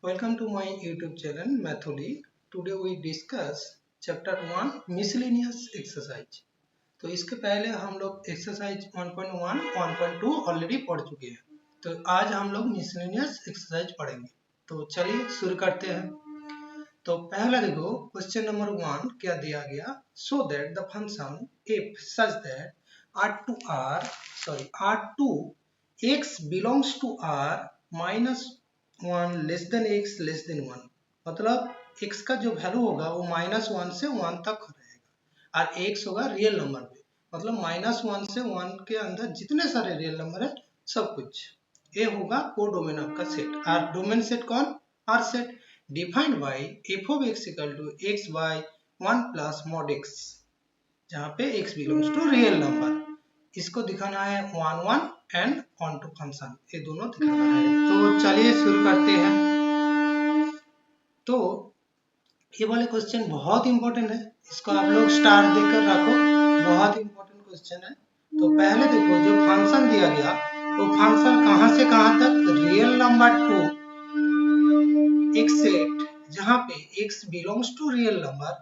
Welcome to my YouTube channel Matholi. Today we discuss chapter 1 miscellaneous exercise. तो इसके पहले हम लोग एक्सरसाइज 1.1, 1.2 ऑलरेडी पढ़ चुके हैं। तो आज हम लोग मिसलेनियस एक्सरसाइज पढ़ेंगे। तो चलिए शुरू करते हैं। तो पहला देखो क्वेश्चन नंबर 1 क्या दिया गया, so that the function f such that r2 x belongs to r minus 1 less than x less than 1, मतलब x का जो वैल्यू होगा वो -1 से 1 तक रहेगा और x होगा रियल नंबर में, मतलब -1 से 1 के अंदर जितने सारे रियल नंबर है सब कुछ। ये होगा कोडोमेन आपका सेट। और डोमेन सेट कौन? R set. Defined by f of x equal to x by 1 plus mod x, जहाँ पे x belongs to real number. इसको दिखाना है 1 1 एंड ऑन टू फंक्शन, ये दोनों दिखाना है। तो चलिए शुरू करते हैं। तो ये वाले क्वेश्चन बहुत इंपॉर्टेंट है, इसको आप लोग स्टार देकर रखो, बहुत इंपॉर्टेंट क्वेश्चन है। तो पहले देखो जो फंक्शन दिया गया वो फंक्शन कहां से कहां तक, रियल नंबर टू एक्सेप्ट जहां पे x belongs to real number,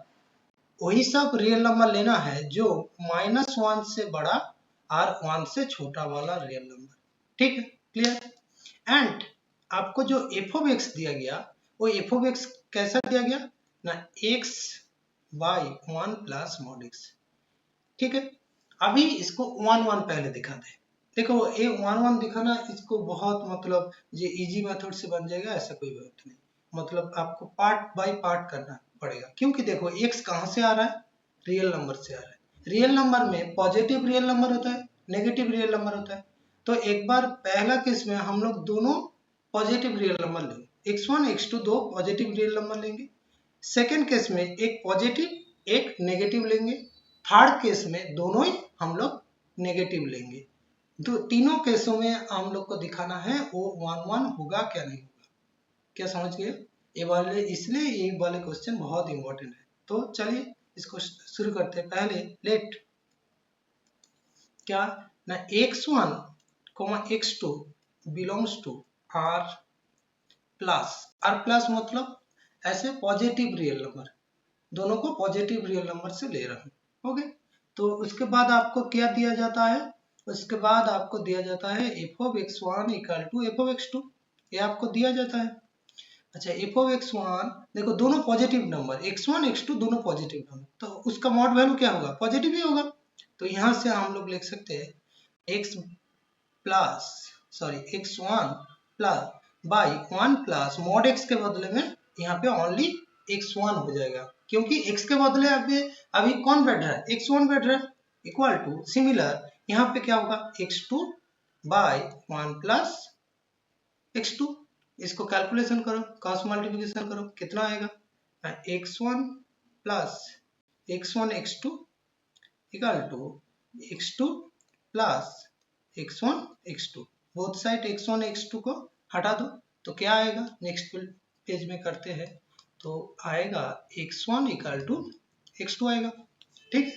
वही सब रियल नंबर लेना है जो -1 से बड़ा और 1 से छोटा वाला रियल नंबर। ठीक है, क्लियर। एंड आपको जो f of x दिया गया वो f of x कैसा दिया गया ना, x by 1 plus mod x। ठीक है, अभी इसको 1 1 पहले दिखा दे। देखो ये 1 1 दिखाना इसको बहुत मतलब ये इजी मेथड से बन जाएगा, ऐसा कोई बात नहीं। मतलब आपको पार्ट बाय पार्ट करना पड़ेगा, क्योंकि देखो x कहां से आ रहा है, रियल नंबर से आ रहा है। रियल नंबर में पॉजिटिव रियल नंबर होता है, नेगेटिव रियल नंबर होता है। तो एक बार पहला केस में हम लोग दोनों पॉजिटिव रियल नंबर लेंगे, x1 x2 दो पॉजिटिव रियल नंबर लेंगे। सेकेंड केस में एक पॉजिटिव एक नेगेटिव लेंगे। थर्ड केस में दोनों ही हम लोग नेगेटिव लेंगे। तो तीनों केसों में हम लोग को दिखाना है वो 1 1 होगा क्या नहीं होगा। क्या समझ गए ये वाले, इसलिए ये वाले क्वेश्चन बहुत इंपॉर्टेंट है। तो चलिए इसको शुरू करते हैं। पहले लेट क्या ना x1 x2 belongs to r plus मतलब ऐसे पॉजिटिव रियल नंबर, दोनों को पॉजिटिव रियल नंबर से ले रहा हूं। ओके, तो उसके बाद आपको क्या दिया जाता है, उसके बाद आपको दिया जाता है f of x1 equal to f of x2, ये आपको दिया जाता है। अच्छा, f of x1 देखो दोनों पॉजिटिव नंबर, x1 x2 दोनों पॉजिटिव नंबर, तो उसका मॉड वैल्यू क्या होगा, पॉजिटिव ही होगा। तो यहाँ से हम लोग लिख सकते हैं x1 plus by 1 plus mod x के बदले में यहाँ पे ओनली x1 हो जाएगा, क्योंकि x के बदले अभी कौन बैठ रहा है, x1 बैठ रहा है। इक्वल टू सिमिलर यहाँ पे क्या होगा, x2 बाई 1 प्लस x2। इसको कैलकुलेशन करो, क्रॉस मल्टीप्लिकेशन करो, कितना आएगा, x1 plus x1 x2 equal to x2 plus x1 x2। Both side x1 x2 को हटा दो तो क्या आएगा, नेक्स्ट पेज में करते हैं। तो आएगा x1 इक्वल टू x2 आएगा। ठीक,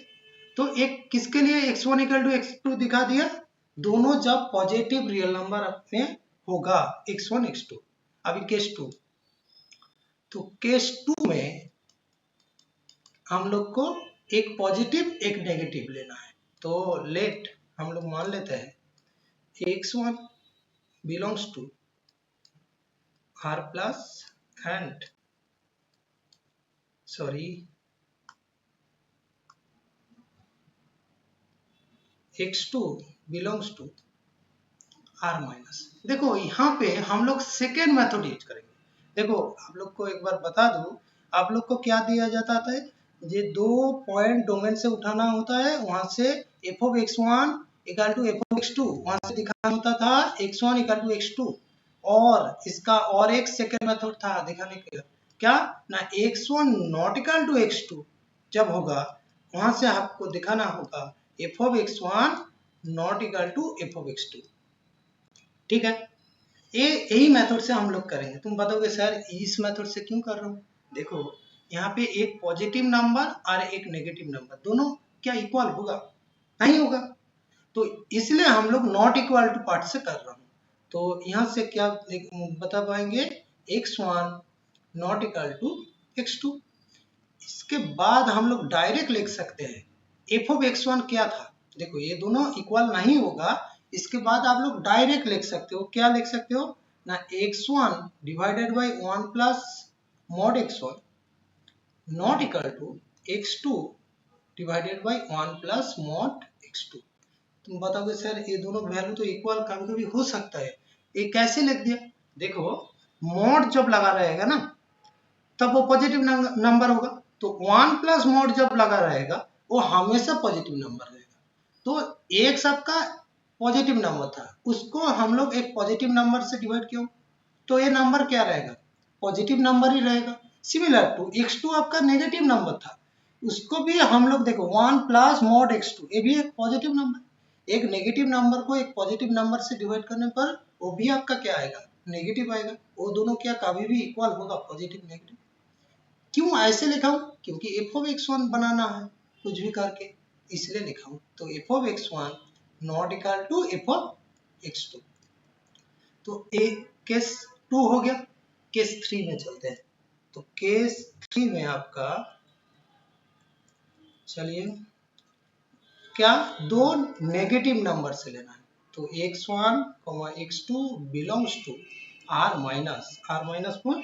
तो एक किसके लिए x1 इक्वल टू x2 दिखा दिया, दोनों जब पॉजिटिव रियल नंबर में होगा x1 x2। अभी केस 2, तो केस 2 में हम लोग को एक पॉजिटिव एक नेगेटिव लेना है। तो लेट हम लोग मान लेते हैं x1 belongs to r plus and x2 belongs to r minus. देखो यहाँ पे हम लोग सेकेंड मेथड यूज करेंगे। देखो आप लोग को एक बार बता दूं, आप लोग को क्या दिया जाता था, ये दो पॉइंट डोमेन से उठाना होता है, वहां से f of x1 equal to f of x2, वहां से दिखाना होता था x1 इक्वल टू x2। और इसका और एक सेकेंड मेथड था दिखाने के लिए, क्या ना x1 not equal to x2 जब होगा, वहां से आपको दिखाना होगा f of x1 not equal to f of x2। ठीक है, ये यही मेथड से हम लोग करेंगे। तुम बताओगे सर इस मेथड से क्यों कर रहे हो, देखो यहाँ पे एक पॉजिटिव नंबर और एक नेगेटिव नंबर दोनों क्या इक्वल होगा, नहीं होगा। तो इसलिए हम लोग नॉट इक्वल टू पार्ट से कर रहा हूँ। तो यहाँ से क्या बता पाएंगे, x1 not equal to x2। इसके बाद हम लोग डायरेक्ट लिख सकते हैं f ऑफ x1 क्या था। देखो ये दोनों इक्वल नहीं होगा, इसके बाद आप लोग डायरेक्ट लिख सकते हो। क्या लिख सकते हो ना, x1 divided by 1 plus mod x1 not equal to x2 divided by 1 plus mod x2। तुम बताओगे सर ये दोनों वैल्यू तो इक्वल कभी कभी हो सकता है, ये कैसे लिख दिया। देखो मॉड जब लगा रहेगा ना तब वो पॉजिटिव नंबर होगा, तो 1 प्लस मॉड जब लगा रहेगा वो हमेशा पॉजिटिव नंबर रहेगा। तो एक सबका पॉजिटिव नंबर था, उसको हम लोग एक पॉजिटिव नंबर से डिवाइड किया, तो ये नंबर क्या रहेगा, पॉजिटिव नंबर ही रहेगा। सिमिलर टू x2 आपका नेगेटिव नंबर था, उसको भी हम लोग देखो 1 प्लस मॉड x2 ये भी एक पॉजिटिव नंबर। एक नेगेटिव नंबर को एक पॉजिटिव नंबर से डिवाइड करने पर वो भी आपका क्या आएगा, नेगेटिव आएगा। वो दोनों क्या कभी भी इक्वल होगा, पॉजिटिव नेगेटिव। क्यों ऐसे लिखा हूं, क्योंकि f ऑफ x1 बनाना है कुछ भी करके, इसलिए लिखा हूं। तो f of x1 not equal to f of x2। तो ए केस 2 हो गया। केस 3 में चलते हैं। तो केस 3 में आपका चलिए क्या दो नेगेटिव नंबर से लेना है। तो x1, x2 belongs to r minus को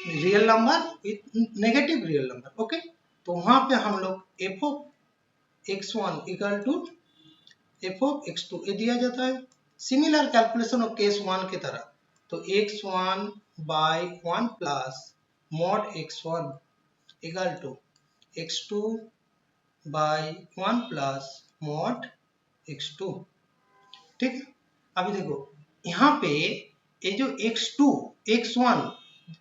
real number with negative real number. Okay, तो वहां पे हम लोग f of x1 equal to f of x2 ये दिया जाता है। सिमिलर कैलकुलेशन ऑफ केस 1 की तरह, तो x1 by 1 plus mod x1 equal to x2 by 1 plus mod x2। ठीक है, अभी देखो यहाँ पे ये जो x2 x1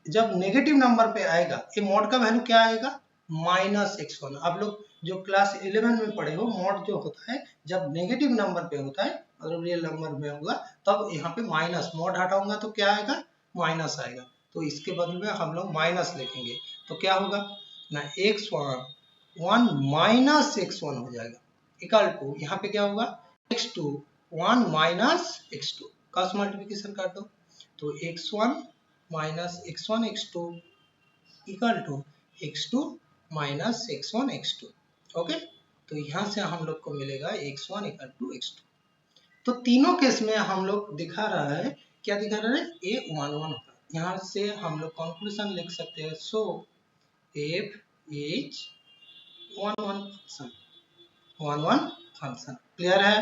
जब नेगेटिव नंबर पे आएगा, ये मॉड का वैल्यू क्या आएगा, माइनस x1। आप लोग जो क्लास 11 में पढ़े हो, मॉड जो होता है जब नेगेटिव नंबर पे होता है, मतलब रियल नंबर में होगा, तब यहाँ पे माइनस, मॉड हटाऊंगा तो क्या आएगा, माइनस आएगा। तो इसके बदले में हम लोग माइनस लिखेंगे, तो क्या होगा ना, x1 माइनस x1 हो जाएगा इक्वल टू, यहाँ पे क्या होगा, x2 1 minus x2, cross multiplication कर दो, तो x1 minus x1 x2 equal to x2 minus x1 x2। Okay, तो यहाँ से हम लोग को मिलेगा x1 इक्वल टू x2। तो तीनों केस में हम लोग दिखा रहा है, क्या दिखा रहा है, a 1 1 होगा। यहाँ से हम लोग कंक्लूजन लिख सकते हैं, सो f is 1 1 function, 1 1 function. Clear है,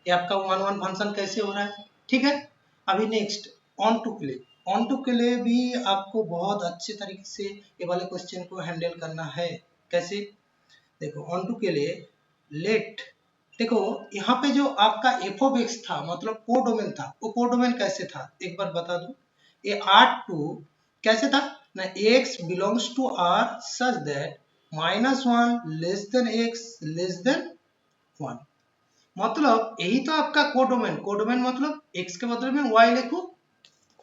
ये आपका 1 1 फंक्शन कैसे हो रहा है। ठीक है, अभी नेक्स्ट ऑन टू के लिए, ऑन टू के लिए भी आपको बहुत अच्छे तरीके से ये वाले क्वेश्चन को हैंडल करना है। कैसे, देखो ऑन टू के लिए लेट, देखो यहाँ पे जो आपका f ऑफ x था, मतलब कोडोमेन था, वो कोडोमेन कैसे था एक बार बता दो। ये R2 कैसे था ना, x belongs to R such that -1 less than x less than 1। मतलब यही तो आपका कोडोमेन, कोडोमेन मतलब x के बदले में y लिखो,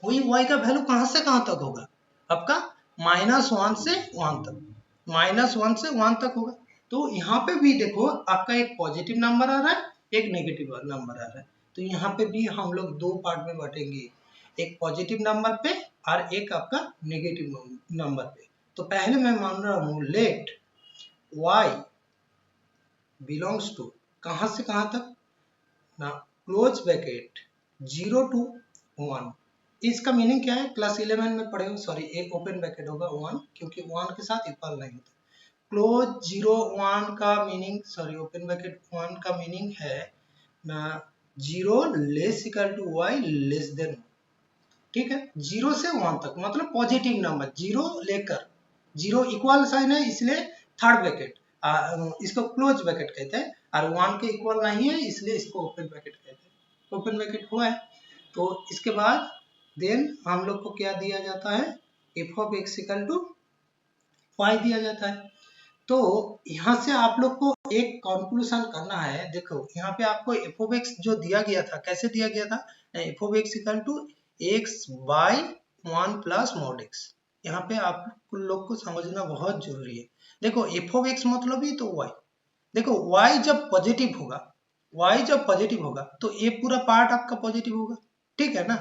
वही y का वैल्यू कहां से कहां तक होगा, आपका -1 से 1 तक, -1 से 1 तक होगा। तो यहाँ पे भी देखो आपका एक पॉजिटिव नंबर आ रहा है, एक नेगेटिव नंबर आ रहा है। तो यहाँ पे भी हम लोग दो पार्ट में बांटेंगे, एक पॉजिटिव नंबर पे और एक आपका नेगेटिव नंबर पे। तो पहले मैं मान रहा हूँ लेट y बिलोंग्स टू, कहां से कहां तक ना, क्लोज ब्रैकेट 0 to 1। इसका मीनिंग क्या है, क्लास 11 में पढ़े हो, सॉरी एक ओपन ब्रैकेट होगा 1, क्योंकि 1 के साथ इक्वल नहीं होता। क्लोज 0 1 का मीनिंग, सॉरी ओपन ब्रैकेट 1 का मीनिंग है ना 0 less equal to y less than. ठीक है, 0 से 1 तक मतलब पॉजिटिव नंबर, 0 लेकर, 0 इक्वल साइन है इसलिए थर्ड ब्रैकेट, इसको क्लोज ब्रैकेट कहते हैं, और 1 के इक्वल नहीं है इसलिए इसको ओपन ब्रैकेट कहते हैं। ओपन ब्रैकेट हुआ है, तो इसके बाद देन हम लोग को क्या दिया जाता है, f of x equal to y दिया जाता है। तो यहाँ से आप लोग को एक कंक्लूजन करना है। देखो यहाँ पे आपको f ऑफ x जो दिया गया था, कैसे दिया गया था, f of x equal to x by 1 plus mod x। यहाँ पे आप लोग को समझना बहुत जरूरी है। देखो f ऑफ x मतलब ही तो y, देखो y जब पॉजिटिव होगा, y जब पॉजिटिव होगा तो ये पूरा पार्ट आपका पॉजिटिव होगा। ठीक है ना,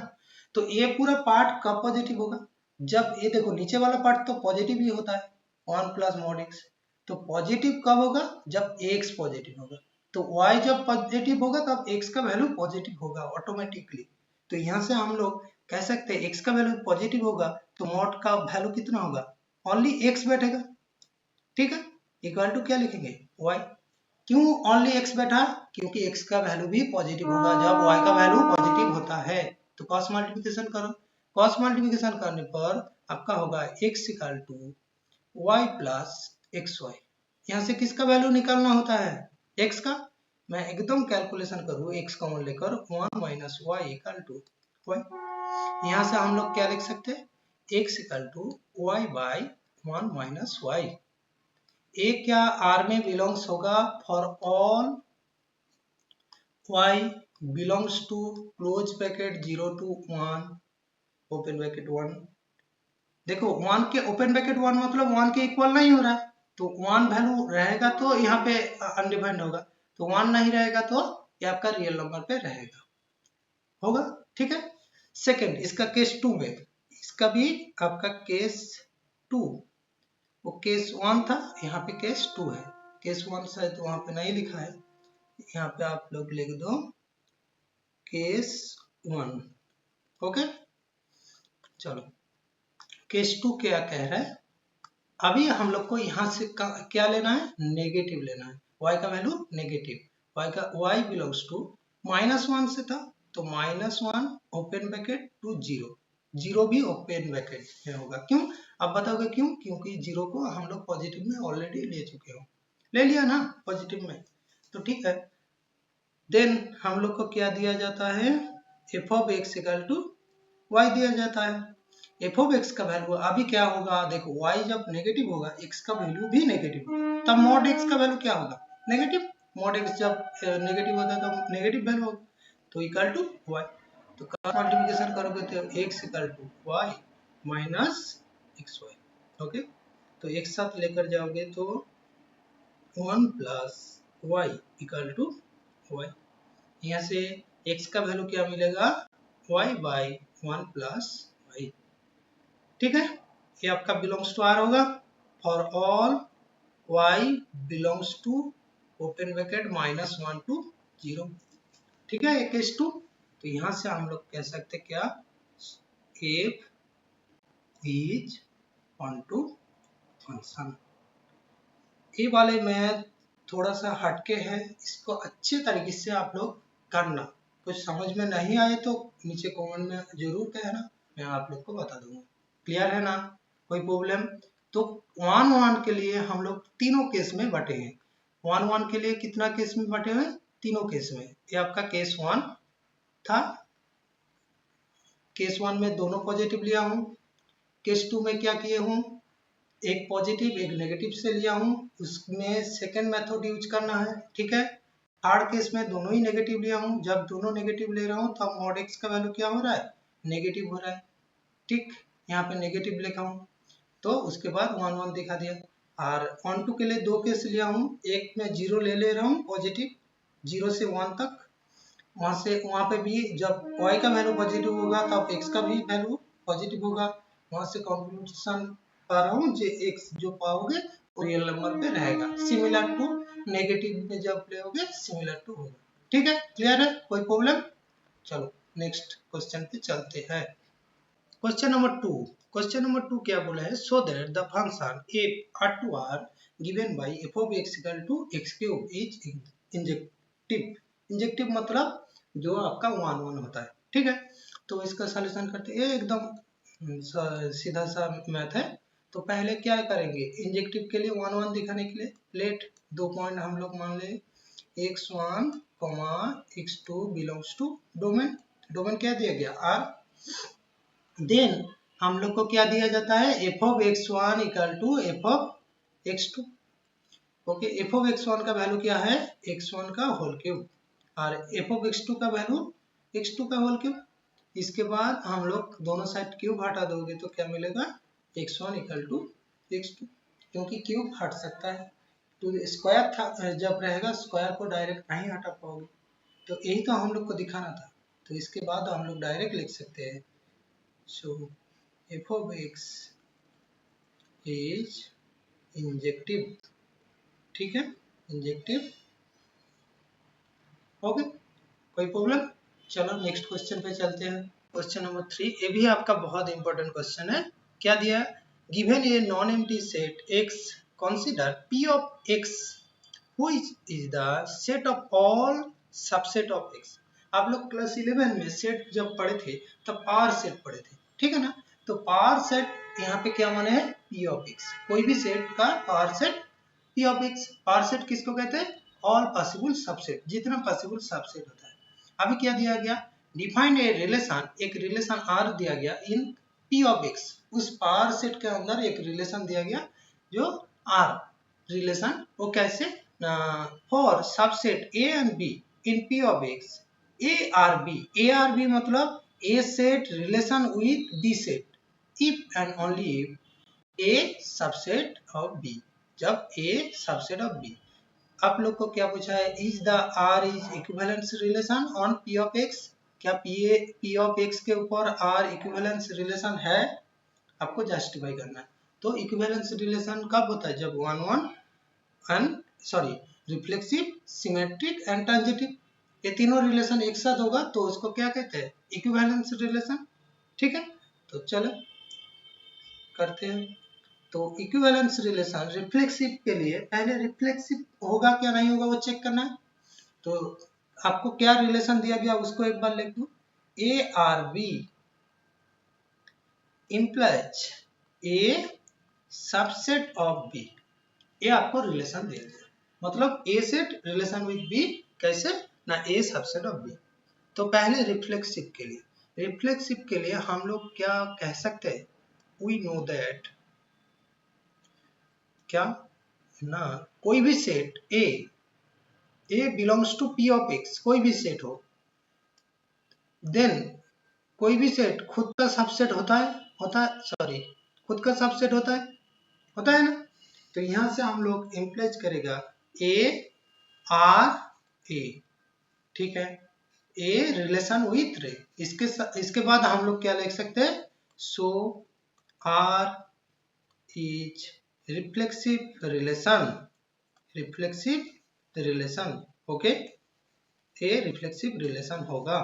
तो ये पूरा पार्ट कब पॉजिटिव होगा, जब ये देखो नीचे वाला पार्ट तो पॉजिटिव ही होता है, 1 प्लस मॉड एक्स। तो पॉजिटिव कब होगा? जब एक्स पॉजिटिव होगा। तो y जब पॉजिटिव होगा तब x का वैल्यू पॉजिटिव होगा ऑटोमेटिकली। तो यहाँ से हम लोग कह सकते हैं x का वैल्यू पॉजिटिव होगा तो मॉड का वैल्यू कितना होगा? ओनली x बैठेगा, ठीक है। इक्वल टू क्या लिखेंगे? y। क्यों ओनली x बैठा? क्योंकि x का वैल्यू भी पॉजिटिव होगा जब y का वैल्यू पॉजिटिव होता है। तो क्रॉस मल्टीप्लिकेशन करो, क्रॉस मल्टीप्लिकेशन करने पर आपका होगा x equal to y plus x y. यहाँ से किसका वैल्यू निकालना होता है? x का। मैं एकदम कैलकुलेशन करूँ x कॉमन लेकर 1 minus y equal to y. यहाँ से हम लोग क्या लिख सकते हैं? x equal to y by 1 minus y. A क्या आर में बिलोंग्स होगा? For all y belongs to close bracket 0 to 1 open bracket 1। देखो 1 के ओपन ब्रैकेट 1 मतलब 1 के इक्वल नहीं हो रहा है, तो 1 वैल्यू रहेगा तो यहाँ पे अनडिफाइंड होगा, तो 1 नहीं रहेगा तो ये आपका रियल नंबर पे रहेगा, होगा, ठीक है। सेकंड इसका केस 2 में, इसका भी आपका केस 2, वो केस 1 था, यहाँ पे केस 2 है। केस 1 शायद वहां पे नहीं लिखा है, यहाँ पे आप लोग लिख दो केस 1, ओके। चलो केस 2 क्या कह रहा है? अभी हम लोग को यहाँ से क्या लेना है? नेगेटिव लेना है, y का value negative, y belongs to -1 से था तो -1 ओपन ब्रैकेट टू 0, 0 भी ओपन ब्रैकेट में होगा। क्यों? अब बताओगे क्यों? क्योंकि 0 को हम लोग पॉजिटिव में ऑलरेडी ले चुके हो, ले लिया ना पॉजिटिव में, तो ठीक है। देन हम लोग को क्या दिया जाता है? f of x equal to y दिया जाता है। एफ ऑफ एक्स का वैल्यू अभी क्या होगा? देखो y जब नेगेटिव होगा एक्स का वैल्यू भी नेगेटिव होगा, तब मॉड एक्स का वैल्यू क्या होगा? नेगेटिव। मॉड एक्स जब नेगेटिव होता है तो नेगेटिव वैल्यू होगा, तो इक्वल टू y। तो क्रॉस मल्टीप्लिकेशन करोगे तो x equal to y minus x y, okay. तो एक साथ लेकर जाओगे तो 1 plus y equal to y. यहाँ से x का वैल्यू क्या मिलेगा? y बाई 1 प्लस वाई, ठीक है। ये आपका बिलोंग्स टू आर होगा for all y belongs to open bracket -1 to 0, ठीक है। एक केस 2। तो यहाँ से हम लोग कह सकते क्या? f is onto function. ये वाले में थोड़ा सा हटके है, इसको अच्छे तरीके से आप लोग करना। कुछ समझ में नहीं आए तो नीचे कमेंट में जरूर कहना, मैं आप लोग को बता दूंगा। क्लियर है ना? कोई प्रॉब्लम? तो 1 के लिए हम लोग तीनों केस में बटे हैं। 1 के लिए कितना केस में बटे हुए? तीनों केस में। ये आपका केस 1 था, केस 1 में दोनों पॉजिटिव लिया हूँ। केस 2 में क्या किए हूँ? एक पॉजिटिव एक नेगेटिव से लिया हूँ, उसमें सेकेंड मेथड यूज करना है, ठीक है। थर्ड केस में दोनों ही नेगेटिव लिया हूँ, जब दोनों नेगेटिव ले रहा हूँ तब मॉड एक्स का वैल्यू क्या हो रहा है? नेगेटिव हो रहा है, ठीक। यहाँ पे नेगेटिव लिखा हूँ तो उसके बाद 1 दिखा दिया। और 1 2 के लिए दो केस लिया हूँ, एक में 0 ले रहा हूँ पॉजिटिव 0 से 1 तक, वहां पे भी जब y का वैल्यू पॉजिटिव होगा तब x का भी वैल्यू पॉजिटिव होगा। वहां से कंक्लूजन पा रहा हूँ जो x जो पाओगे वो रियल नंबर पे रहेगा, सिमिलर टू नेगेटिव में जब लेोगे सिमिलर टू होगा, ठीक है। क्लियर है? कोई प्रॉब्लम? चलो नेक्स्ट क्वेश्चन पे चलते हैं। Question number 2। क्वेश्चन नंबर 2 क्या बोला है? So that the function f r to r given by f of x equal to x cube is injective. Injective मतलब जो आपका 1 होता है, ठीक है। तो इसका सॉल्यूशन करते हैं, एकदम सीधा सा मैथ है। तो पहले क्या करेंगे? इंजेक्टिव के लिए 1 दिखाने के लिए लेट दो पॉइंट हम लोग मान ले, x1 x2 belongs to domain. Domain क्या दिया गया? r। देन हम लोग को क्या दिया जाता है? f of x1 equal to f of x2, okay. f of x1 का वैल्यू क्या है? x1 का होल क्यूब, और f of x2 का वैल्यू x2 का होल क्यूब। इसके बाद हम लोग दोनों साइड क्यूब हटा दोगे तो क्या मिलेगा? x1 इक्वल टू x2, क्योंकि क्यूब हट सकता है तो स्क्वायर था, जब रहेगा स्क्वायर को डायरेक्ट नहीं हटा पाओगे, तो यही तो हम लोग को दिखाना था। तो इसके बाद हम लोग डायरेक्ट लिख सकते हैं। So f of x is injective, ठीक है, इंजेक्टिव। ओके, कोई प्रॉब्लम? चलो नेक्स्ट क्वेश्चन पे चलते हैं। क्वेश्चन नंबर 3, ये भी आपका बहुत इंपॉर्टेंट क्वेश्चन है। क्या दिया है? Given a non empty set x, consider P of x which is the set of all subset of x. आप लोग क्लास 11 में सेट जब पढ़े थे तब पावर सेट पढ़े थे, ठीक है ना? तो पावर सेट यहाँ पे क्या माने है? P of x. कोई भी सेट का power set P of x. Power set किसको कहते हैं? ऑल पॉसिबल सबसेट, जितना पॉसिबल सबसेट होता है। अभी क्या दिया गया? डिफाइंड ए रिलेशन, एक रिलेशन आर दिया गया इन पी ऑफ एक्स। उस पावर सेट के अंदर एक रिलेशन दिया गया जो आर रिलेशन, वो कैसे? For subset A and B in P of X A R B मतलब A set relation with B set if and only if A subset of B, जब ए सबसेट ऑफ बी। आप लोग को क्या पूछा है? Is the R is equivalence relation on P of x. क्या पी ऑफ एक्स के ऊपर आर इक्विवेलेंस रिलेशन है? आपको जस्टिफाई करना है। तो इक्विवेलेंस रिलेशन कब होता है? जब one one and reflexive, symmetric and transitive, ये तीनों रिलेशन एक साथ होगा तो उसको क्या कहते हैं? इक्विवेलेंस रिलेशन, ठीक है। तो चलो करते हैं। तो इक्विवेलेंस रिलेशन रिफ्लेक्सिव के लिए पहले रिफ्लेक्सिव होगा क्या नहीं होगा वो चेक करना है। तो आपको क्या रिलेशन दिया गया उसको एक बार लिख दो। A R B implies A subset of B, ये आपको रिलेशन दे दिया। मतलब A set relation with B, कैसे ना? A subset of B. तो पहले रिफ्लेक्सिव के लिए, रिफ्लेक्सिव के लिए हम लोग क्या कह सकते हैं? वी नो दैट, क्या ना, कोई भी set A belongs to P of x, कोई भी सेट हो, देन कोई भी सेट खुद का सबसेट होता है सॉरी, खुद का सबसेट होता है ना? तो यहां से हम लोग इम्प्लाइज करेगा ए आर ए, ठीक है, ए रिलेशन विथ रे। इसके बाद हम लोग क्या लिख सकते हैं? So R is reflexive relation, okay, a reflexive relation होगा,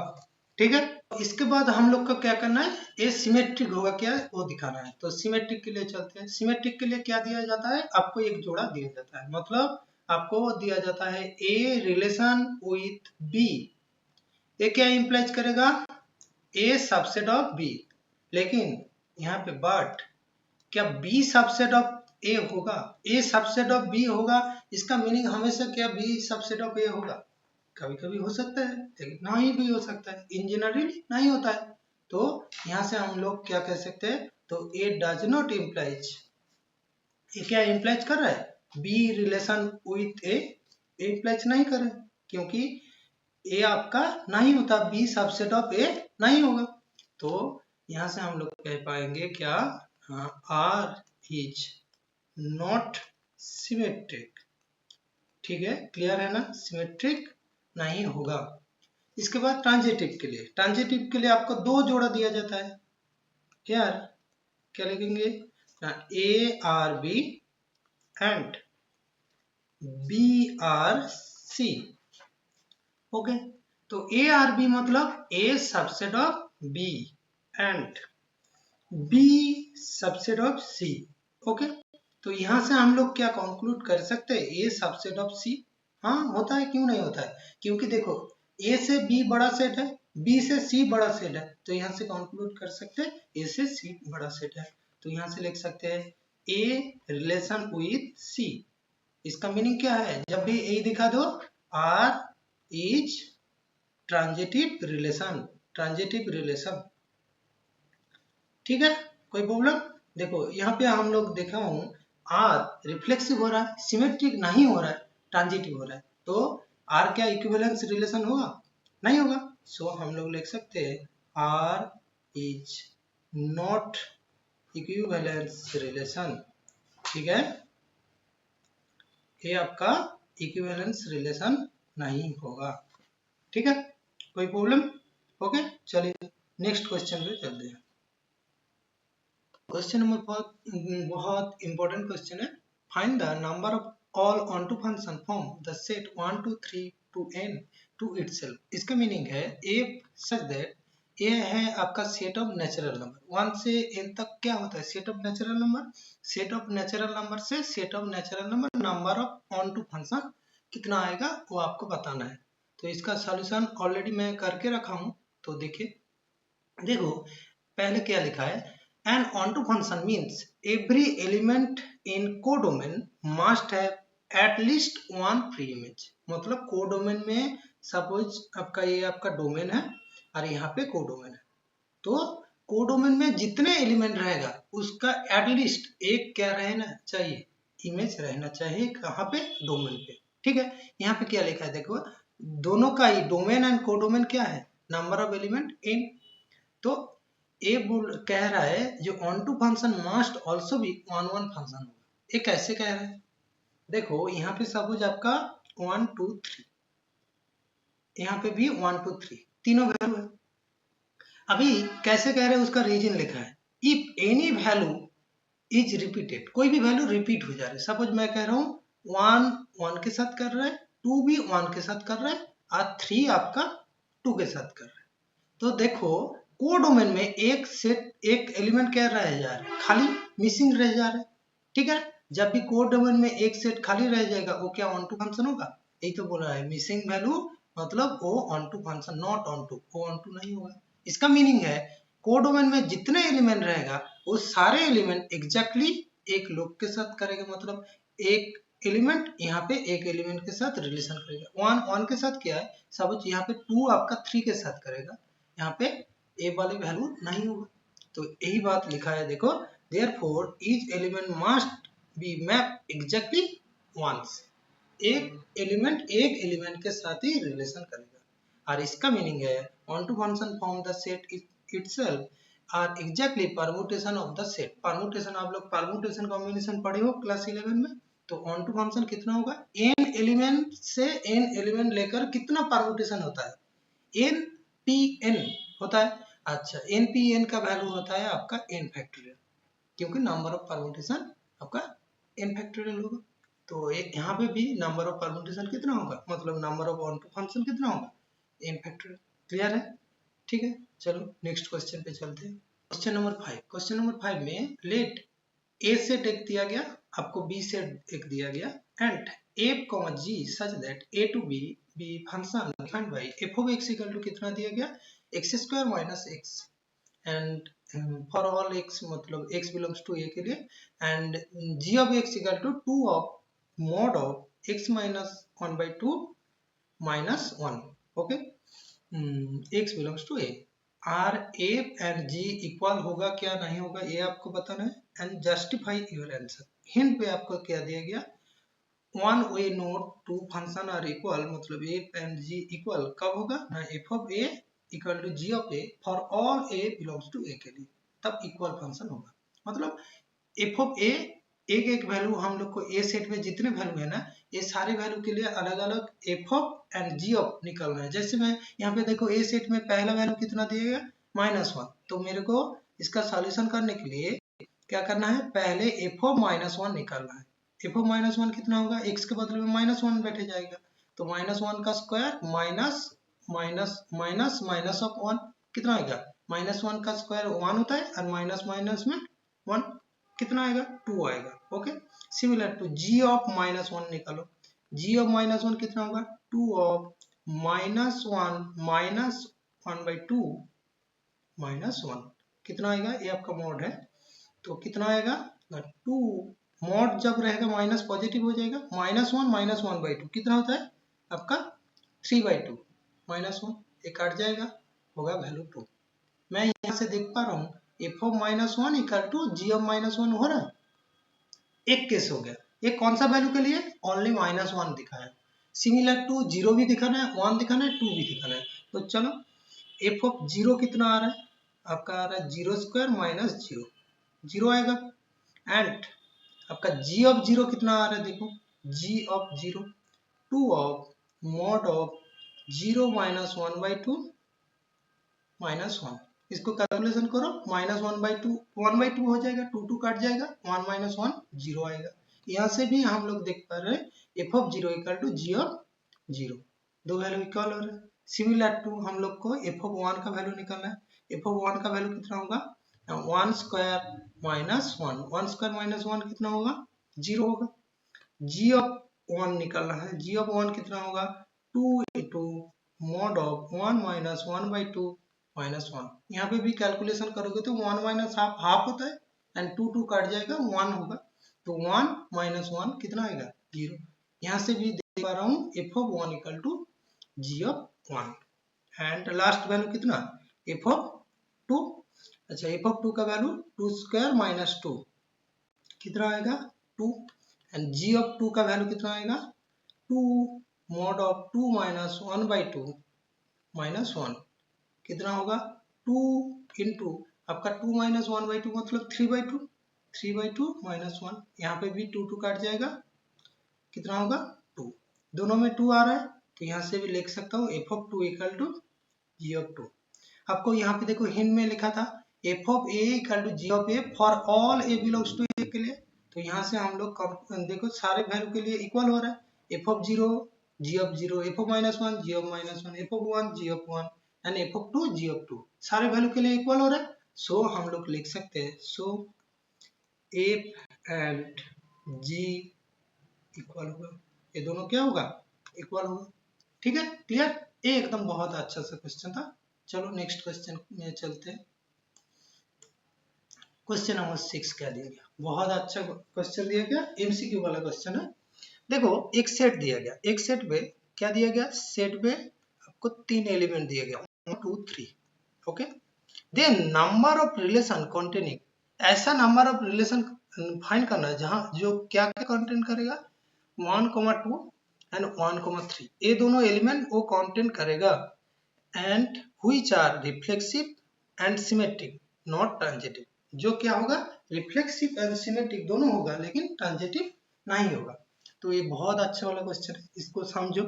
ठीक है। इसके बाद हम लोग का क्या करना है? ए सिमेट्रिक होगा क्या वो दिखाना है। तो सिमेट्रिक के लिए चलते हैं। सिमेट्रिक के लिए क्या दिया जाता है? आपको एक जोड़ा दिया जाता है, मतलब आपको दिया जाता है ए रिलेशन विथ बी। ये क्या इंप्लाइज करेगा? ए सबसेट ऑफ बी। लेकिन यहाँ पे बट, क्या बी सबसेट ऑफ ए होगा? ए सबसेट ऑफ बी होगा, इसका मीनिंग हमेशा क्या बी सबसेट ऑफ ए होगा? कभी कभी हो सकता है लेकिन नहीं भी हो सकता है, इन जनरली नहीं होता है। तो यहाँ से हम लोग क्या कह सकते हैं? तो ए डज नॉट इम्प्लाइज, ये क्या इम्प्लाइज कर रहा है? B relation with A implies नहीं कर रहा है, क्योंकि ए आपका नहीं होता, बी सबसेट ऑफ ए नहीं होगा। तो यहाँ से हम लोग कह पाएंगे क्या? आर इज नॉट सिमेट्रिक, ठीक है, क्लियर है ना? सिमेट्रिक नहीं होगा। इसके बाद ट्रांजिटिव के लिए आपको दो जोड़ा दिया जाता है। क्या लिखेंगे? A R B and B R C, okay. तो ए आर बी मतलब A subset of B and B subset of C, okay. तो यहां से हम लोग क्या कंक्लूड कर सकते हैं? ए सबसेट ऑफ सी, हाँ होता है, क्यों नहीं होता है? क्योंकि देखो ए से बी बड़ा सेट है, बी से सी बड़ा सेट है, तो यहाँ से कंक्लूड कर सकते हैं ए से सी बड़ा सेट है। तो यहाँ से लिख सकते हैं ए रिलेशन विथ सी। इसका मीनिंग क्या है? जब भी ए दिखा दो, आर इज ट्रांजिटिव रिलेशन, ठीक है, कोई प्रॉब्लम? देखो यहाँ पे हम लोग देखा हूँ आर रिफ्लेक्सिव हो रहा है, सिमेट्रिक नहीं हो रहा है, ट्रांजिटिव हो रहा है। तो आर क्या इक्विवेलेंस रिलेशन होगा? नहीं होगा। सो हम लोग लिख सकते हैं R is not equivalence relation, ठीक है, ये आपका इक्विवेलेंस रिलेशन नहीं होगा, ठीक है, कोई प्रॉब्लम? ओके, चलिए नेक्स्ट क्वेश्चन पे चलते हैं। क्वेश्चन नंबर बहुत इंपॉर्टेंट क्वेश्चन है। Find the number of all onto function from the set 1 to 3 to n to itself। इसका मीनिंग है ए सच दैट ए है आपका सेट ऑफ नेचुरल नंबर 1 से n तक। क्या होता है set of natural number? Set of natural number से set of natural number number of onto function कितना आएगा वो आपको बताना है। तो इसका सॉल्यूशन ऑलरेडी मैं करके रखा हूं, तो देखिए। देखो पहले क्या लिखा है, an onto function means every element in codomain must have at least one pre image. मतलब कोडोमेन में सपोज आपका ये आपका डोमेन है और यहाँ पे कोडोमेन है, तो कोडोमेन में जितने एलिमेंट रहेगा उसका एटलीस्ट एक क्या रहना चाहिए, इमेज रहना चाहिए। कहाँ पे? डोमेन पे। ठीक है, यहाँ पे क्या लिखा है देखो, दोनों का ही डोमेन एंड कोडोमेन क्या है, नंबर ऑफ एलिमेंट इन। तो ए कह रहा है जो onto function must also भी ऑन वन फंक्शन होगा। ये कैसे कह रहा है? देखो यहाँ पे सपोज आपका 1 2 3, यहाँ पे भी 1 2 3 तीनों वैल्यू है। अभी कैसे कह रहे हैं उसका रीजन लिखा है, if any value is repeated, कोई भी वैल्यू रिपीट हो जा रही है। सपोज मैं कह रहा हूँ 1 1 के साथ कर रहा है, 2 भी 1 के साथ कर रहा है और 3 आपका 2 के साथ कर रहा है। तो देखो कोडोमेन में एक सेट एक एलिमेंट क्या रह जा रहा है, खाली मिसिंग रह जा रहा है। ठीक है, जब भी कोडोमेन में एक सेट खाली रह जाएगा वो क्या ऑन टू फंक्शन होगा? यही तो बोल रहा है, मिसिंग वैल्यू मतलब वो onto function, not onto, वो ऑन टू नहीं होगा। इसका मीनिंग है कोडोमेन में जितने एलिमेंट रहेगा वो सारे एलिमेंट एग्जैक्टली एक लूप के साथ करेगा। मतलब एक एलिमेंट यहाँ पे एक एलिमेंट के साथ रिलेशन करेगा। 1 1 के साथ क्या है, सपोज यहाँ पे 2 आपका 3 के साथ करेगा, यहाँ पे ए वाली वैल्यू नहीं होगा। तो यही बात लिखा है देखो, therefore each element must be mapped exactly once। एक एलिमेंट के साथ ही रिलेशन करेगा। और इसका मीनिंग है onto function from the set itself are exactly permutation of the set. Permutation आप लोग परमुटेशन कॉम्बिनेशन पढ़े हो क्लास 11 में। तो ऑन टू फंक्शन कितना होगा, n एलिमेंट से n एलिमेंट लेकर कितना परमुटेशन होता है, n p n होता है। अच्छा n p n का वैल्यू होता है आपका n फैक्टोरियल, क्योंकि नंबर ऑफ परमुटेशन आपका n फैक्टोरियल होगा। तो यहाँ पे भी नंबर ऑफ परमुटेशन कितना होगा, मतलब number of onto function कितना होगा, n फैक्टोरियल। क्लियर है? ठीक है, चलो नेक्स्ट क्वेश्चन पे चलते हैं। Question number 5। क्वेश्चन नंबर 5 में लेट ए सेट एक दिया गया, आपको बी सेट एक दिया गया, and F comma G such that A to B B function defined by F of X equal to कितना दिया गया, X square minus X, and for all X मतलब एक्स बिलोंग्स टू ए के लिए, and G of X equal to 2 of mod of X minus 1 by 2 minus 1। Okay, X belongs to A. Are F and ji equal होगा क्या नहीं होगा ये आपको बताना है, and justify your answer. Hint पे आपको क्या दिया गया, one way note two function are equal, मतलब एफ एंड जी इक्वल कब होगा ना, f of a equal to ji of a for all a belongs to A के लिए, तब इक्वल फंक्शन होगा। मतलब एफ ऑफ ए एक एक वैल्यू हम लोग को ए सेट में जितने वैल्यू है ना, ये सारे वैल्यू के लिए अलग अलग F of and G of निकलना है। जैसे मैं यहाँ पे देखो ए सेट में पहला वैल्यू कितना दिएगा, -1, तो मेरे को इसका सॉल्यूशन करने के लिए क्या करना है, पहले एफ ऑफ -1 निकालना है। एफ ऑफ -1 कितना होगा, एक्स के बदले में -1 बैठे जाएगा, तो -1 का square minus minus minus minus of 1 कितना आएगा, -1 का स्क्वायर 1 होता है और माइनस माइनस में 1 कितना आएगा, 2 आएगा। Okay, similar to ji of -1 निकालो, जी ऑफ -1 कितना होगा, 2 ऑफ -1 माइनस 1 बाई 2 माइनस 1 कितना आएगा, ये आपका मॉड है, तो कितना आएगा 2, मॉड जब रहेगा माइनस पॉजिटिव हो जाएगा, -1 माइनस 1 बाई 2 कितना होता है आपका 3 बाई 2 -1, ये काट जाएगा, होगा वैल्यू 2। मैं यहाँ से देख पा रहा हूँ F of -1 equal to ji of -1 हो रहा है। एक केस हो गया, ये कौन सा वैल्यू के लिए, ओनली -1 दिखाया है। सिमिलर टू 0 भी दिखाना है, 1 दिखाना है, 2 भी दिखाना है। तो चलो एफ ऑफ 0 कितना आ रहा है, आपका आ रहा है 0 स्क्वायर माइनस 0, 0 आएगा। एंड आपका जी ऑफ 0 कितना आ रहा है, देखो g of 0 2 of mod of 0 minus 1 by 2 minus 1, इसको कैलकुलेशन करो, -1/2 हो जाएगा, 2 काट जाएगा, 1 - 1 0 आएगा। यहाँ से भी हम लोग देख पा रहे हैं f(0) = g(0), दो वैल्यू इक्वल हो रहा है। सिमिलर टू हम लोग को f(1) का वैल्यू निकालना है। f(1) का वैल्यू कितना होगा, 1 स्क्वायर माइनस 1, 1 स्क्वायर माइनस 1 कितना होगा, 0 होगा। g(1) निकालना है, g(1) कितना होगा, 2 × mod of 1 - 1/2 - 1। यहाँ पे भी कैलकुलेशन करोगे तो 1 - हाफ हाफ होता है, एंड 2 काट जाएगा, 1 होगा, तो 1 - 1 कितना आएगा, 0। यहाँ से भी देख पा रहा हूँ f(1) = g(1), and last value कितना, f(2), अच्छा f(2) का वैल्यू 2 स्क्वायर माइनस 2 कितना आएगा, 2, एंड g(2) का वैल्यू कितना आएगा, 2 mod of 2 - 1/2 - 1 कितना होगा, 2 × आपका 2 - 1/2 मतलब 3/2, 3/2 - 1, यहाँ पे भी 2 काट जाएगा, कितना होगा, 2, दोनों में 2 आ रहा है, तो यहाँ से भी लिख सकता हूँ f(2) = g(2). आपको यहाँ पे देखो हिंट में लिखा था f(a) = g(a) for all a belongs to a के लिए, तो यहाँ से हम लोग देखो सारे वैल्यू के लिए इक्वल हो रहा है, f(0) g(0), f(-1) g(-1), f(1) g(1) and f(2) g(2), सारे वैल्यू के लिए इक्वल हो रहा है। सो हम लोग लिख सकते हैं, सो f एंड g इक्वल होगा, ये दोनों क्या होगा, इक्वल होगा। ठीक है, क्लियर, ये एकदम बहुत अच्छा सा क्वेश्चन था। चलो नेक्स्ट क्वेश्चन में चलते हैं। क्वेश्चन नंबर 6 क्या दिया गया, बहुत अच्छा क्वेश्चन दिया गया, एमसीक्यू वाला क्वेश्चन है। देखो एक सेट दिया गया, एक सेट में क्या दिया गया, सेट में आपको 3 एलिमेंट दिया गया, 1 2 3, okay. Then number of relation containing, ऐसा नंबर ऑफ रिलेशन फाइंड करना है जहां जो क्या क्या कंटेन करेगा, 1, 2 एंड 1, 3, ये दोनों एलिमेंट वो कंटेन करेगा, and which are reflexive and symmetric not transitive, जो क्या होगा, रिफ्लेक्सिव एंड सिमेट्रिक दोनों होगा लेकिन ट्रांजिटिव नहीं होगा। तो ये बहुत अच्छा वाला क्वेश्चन है, इसको समझो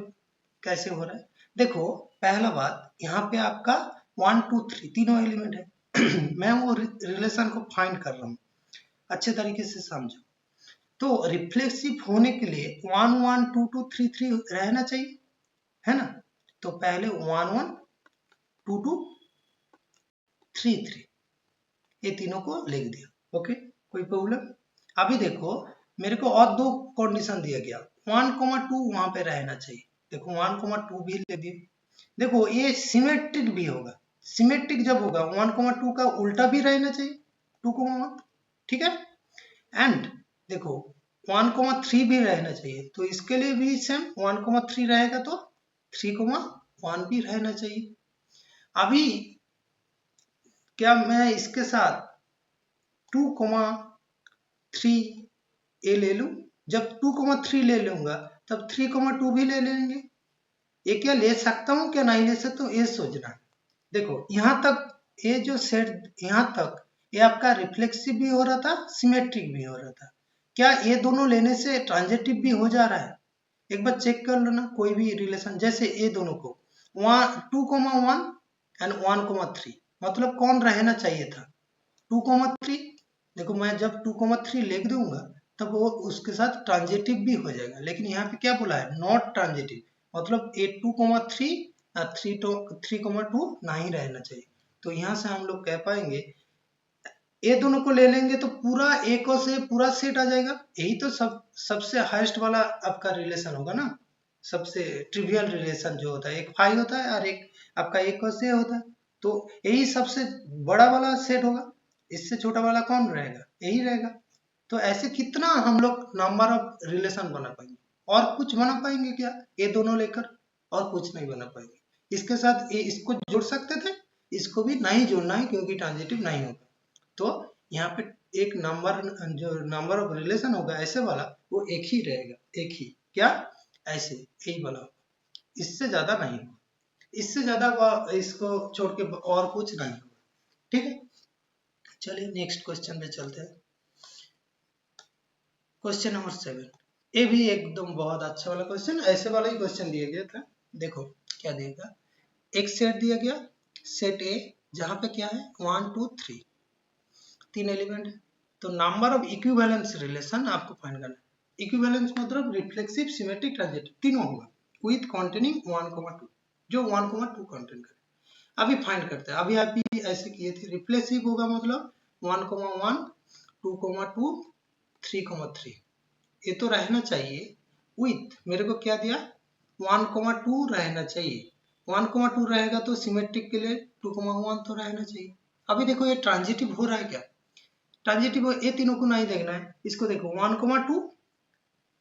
कैसे हो रहा है। देखो पहला बात, यहाँ पे आपका 1 2 3 तीनों एलिमेंट है मैं वो रिलेशन को फाइंड कर रहा हूँ, अच्छे तरीके से समझो। तो रिफ्लेक्सिव होने के लिए 1 1 2 2 3 3 रहना चाहिए, है ना। तो पहले 1 1 2 2 3 3 ये तीनों को लिख दिया, ओके, कोई प्रॉब्लम। अभी देखो मेरे को और दो कंडीशन दिया गया, 1 2 वहां पे रहना चाहिए, देखो 1 2 भी ले दिए। देखो ये सिमेट्रिक भी होगा, सिमेट्रिक जब होगा 1 2 का उल्टा भी रहना चाहिए, 2 1, ठीक है। एंड देखो 1 3 भी रहना चाहिए, तो इसके लिए भी सेम 1 3 रहेगा तो 3 1 भी रहना चाहिए। अभी क्या मैं इसके साथ 2 3 ए ले लूं, जब 2 3 ले लूंगा तब 3 2 भी ले लेंगे, ये क्या ले सकता हूं क्या नहीं ले सकता हूं, ये सोचना। देखो यहाँ तक ये जो सेट यहाँ तक ये आपका रिफ्लेक्सिव भी हो रहा था, सिमेट्रिक भी हो रहा था, क्या ये दोनों लेने से ट्रांजिटिव भी हो जा रहा है, एक बार चेक कर लो ना। कोई भी रिलेशन जैसे ये दोनों को 2 1 एंड 1 3 मतलब कौन रहना चाहिए था, 2 3। देखो मैं जब 2 3 लिख दूंगा तब वो उसके साथ ट्रांजिटिव भी हो जाएगा, लेकिन यहाँ पे क्या बोला है, नॉट ट्रांजिटिव, मतलब 2 3 3 2 नहीं रहना चाहिए। तो यहाँ से हम लोग कह पाएंगे ये दोनों को ले लेंगे तो पूरा एक से पूरा सेट आ जाएगा, यही तो सबसे हाईएस्ट वाला आपका रिलेशन होगा ना, सबसे ट्रिवियल रिलेशन जो होता है, एक फाई होता है और एक आपका एक से होता है, तो यही सबसे बड़ा वाला सेट होगा, इससे छोटा वाला कौन रहेगा, यही रहेगा। तो ऐसे कितना हम लोग नंबर ऑफ रिलेशन बना पाएंगे, और कुछ बना पाएंगे क्या, ये दोनों लेकर और कुछ नहीं बना पाएंगे। इसके साथ ये इसको जोड़ सकते थे, इसको भी नहीं जोड़ना है क्योंकि ट्रांजिटिव नहीं होगा। तो यहाँ पे एक नंबर जो नंबर ऑफ रिलेशन होगा ऐसे वाला वो एक ही रहेगा, एक ही क्या, ऐसे यही वाला होगा, इससे ज्यादा नहीं होगा, इससे ज्यादा इसको छोड़ के और कुछ नहीं होगा, ठीक है। चलिए नेक्स्ट क्वेश्चन पे चलते हैं। क्वेश्चन नंबर 7, ये भी एकदम बहुत अच्छा वाला क्वेश्चन, ऐसे वाला ही क्वेश्चन दिया गया था। देखो क्या दिया गया, एक सेट दिया गया, सेट ए जहाँ पे क्या है 1 2 3 तीन एलिमेंट है। तो नंबर ऑफ इक्विवेलेंस रिलेशन आपको फाइंड करना है। इक्विवेलेंस मतलब रिफ्लेक्सिव, सिमेट्रिक, ट्रांजिटिव तीनों होगा विथ कॉन्टेनिंग 1, 2 जो 1, 2 कंटेन करे। अभी फाइंड करते हैं। अभी आप भी ऐसे किए थे। रिफ्लेक्सिव होगा मतलब 1, 1 2, 2 3, 3 ये तो रहना चाहिए विथ, मेरे को क्या दिया 1, 2 रहना चाहिए। 1, 2 रहेगा तो सिमेट्रिक के लिए 2, 1 तो रहना चाहिए। अभी देखो ये ट्रांजिटिव हो रहा है क्या, ट्रांजिटिव ये तीनों को नहीं देखना है, इसको देखो 1, 2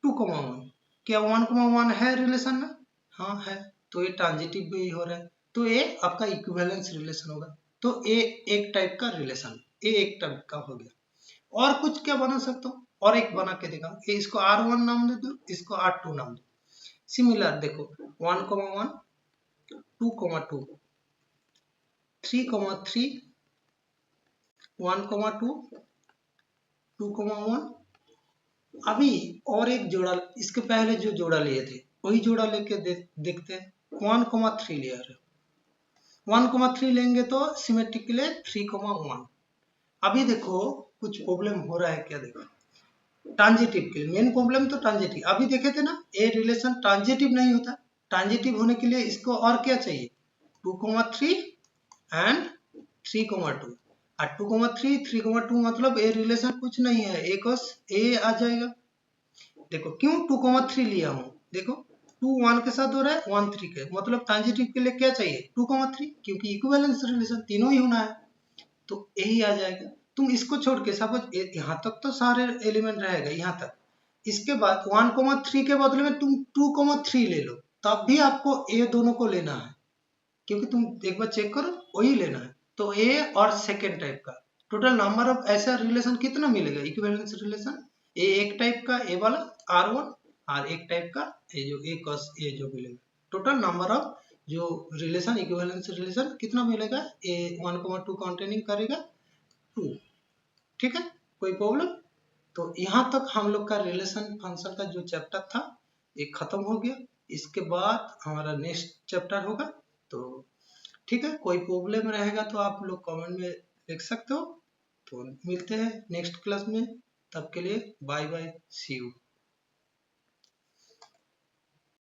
2, 1 क्या 1, 1 है रिलेशन में, हाँ है, तो ये ट्रांजिटिव भी हो रहा है, तो ये आपका इक्विवेलेंस रिलेशन होगा। तो ये एक टाइप का रिलेशन, ये एक टाइप का हो गया। और कुछ क्या बना सकता हूँ, और एक बना के दिखाऊं, इसको R1 नाम दे दो, इसको R2 नाम दो। सिमिलर देखो 1, 1 2, 2 3, 3 1, 2 2, 1 अभी और एक जोड़ा, इसके पहले जो जोड़ा लिए थे वही जोड़ा लेके देखते हैं। 1, 3 लिया है, 1, 3 लेंगे तो सिमेट्रिक के लिए 3, 1 अभी देखो कुछ प्रॉब्लम हो रहा है क्या, देखो ट्रांजिटिव के लिए मेन प्रॉब्लम तो ट्रांजिटिव अभी देखे थे ना, ए रिलेशन ट्रांजिटिव नहीं होता। ट्रांजिटिव होने के लिए इसको और क्या चाहिए 2, 3 एंड 3, 2 और 2, 3 3, 2 मतलब ए रिलेशन कुछ नहीं है, एक ए आ जाएगा। देखो क्यों 2, 3 लिया हूँ, देखो 2 1 के साथ हो रहा है, 1 3 के, मतलब ट्रांजिटिव के लिए क्या चाहिए 2, 3 क्योंकि इक्विवेलेंस रिलेशन तीनों ही होना है, तो यही आ जाएगा। तुम इसको छोड़ के सपोज यहाँ तक तो सारे एलिमेंट रहेगा यहाँ तक, इसके बाद 1, 3 के बदले में तुम 2, 3 ले लो, तब भी आपको ए दोनों को लेना है, क्योंकि तुम एक बार चेक करो वही लेना है। तो ए और सेकेंड टाइप का टोटल नंबर ऑफ ऐसा रिलेशन कितना मिलेगा इक्विवेलेंस रिलेशन, ए एक टाइप का ए वाला R1 और एक टाइप का ए जो ए कॉस ए जो मिलेगा, टोटल नंबर ऑफ जो रिलेशन इक्विवेलेंस रिलेशन कितना मिलेगा, ए 1, 2 कंटेनिंग करेगा 2। ठीक है, कोई प्रॉब्लम। तो यहाँ तक हम लोग का रिलेशन फंक्शन का जो चैप्टर था ये खत्म हो गया। इसके बाद हमारा नेक्स्ट चैप्टर होगा। तो ठीक है, कोई प्रॉब्लम रहेगा तो आप लोग कमेंट में लिख सकते हो। तो मिलते हैं नेक्स्ट क्लास में, तब के लिए बाय बाय, सी यू।